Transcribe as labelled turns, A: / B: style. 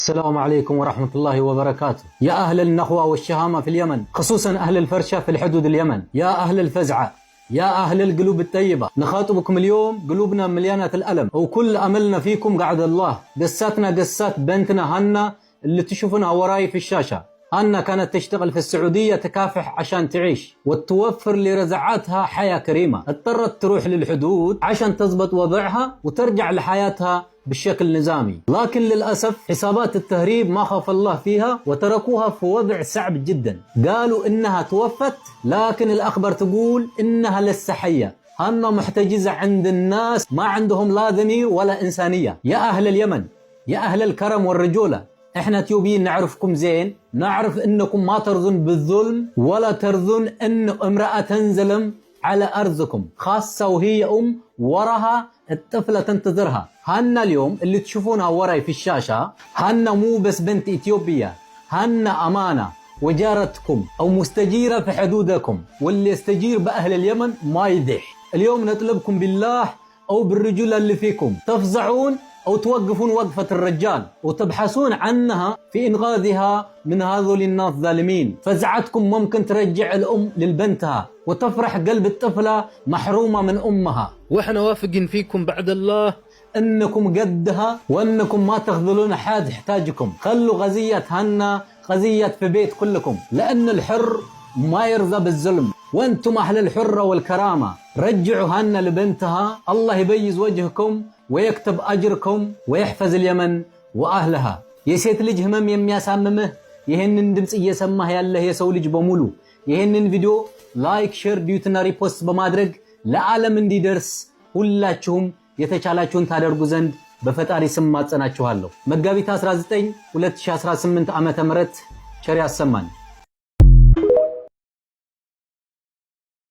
A: السلام عليكم ورحمة الله وبركاته. يا أهل النخوة والشهامة في اليمن، خصوصا أهل الفرشة في الحدود اليمن، يا أهل الفزعة، يا أهل القلوب الطيبة، نخاطبكم اليوم قلوبنا مليانة الألم وكل أملنا فيكم قعد الله. قصتنا قصات بنتنا هنا اللي تشوفونها وراي في الشاشة. هنا كانت تشتغل في السعودية تكافح عشان تعيش وتوفر لرزعاتها حياة كريمة. اضطرت تروح للحدود عشان تضبط وضعها وترجع لحياتها بالشكل نظامي، لكن للأسف حسابات التهريب ما خاف الله فيها وتركوها في وضع صعب جدا. قالوا إنها توفت، لكن الأخبار تقول إنها لسه حية. هنا محتجزة عند الناس ما عندهم لا ضمير ولا إنسانية. يا أهل اليمن، يا أهل الكرم والرجولة، احنا تيوبيين نعرفكم زين، نعرف انكم ما ترضون بالظلم ولا ترضون ان امرأة تنزلم على ارضكم، خاصة وهي وراها الطفلة تنتظرها. هنا اليوم اللي تشوفونها وراي في الشاشة هنا مو بس بنت اثيوبيا، هنا امانة وجارتكم او مستجيرة في حدودكم، واللي يستجير باهل اليمن ما يدح. اليوم نطلبكم بالله او بالرجولة اللي فيكم تفزعون أو توقفون وقفة الرجال وتبحثون عنها في إنقاذها من هذول الناس الظالمين. فزعتكم ممكن ترجع الأم للبنتها وتفرح قلب الطفلة محرومة من أمها، وإحنا واثقين فيكم بعد الله أنكم قدها وأنكم ما تخذلون حد يحتاجكم. خلوا غزية هنا غزية في بيت كلكم، لأن الحر ما يرضى بالظلم، وأنتم أهل الحرة والكرامة. رجعوا هنا لبنتها، الله يبيز وجهكم ويكتب أجركم ويحفظ اليمن وأهلها. የሴት ልጅ ህመም የሚያሳምምህ ይሄንን ድምጽ እየሰማህ ያለህ የሰው ልጅ በሙሉ ይሄንን ቪዲዮ ላይክ፣ ሼር፣ ዲዩትና ሪፖስት በማድረግ ለዓለም እንዲደርስ ሁላችሁም የተቻላችሁን ታደርጉ ዘንድ በፈጣሪ ስም ማጸናችኋለሁ። መጋቢት 19 2018 ዓ.ም ቸር ያሰማን።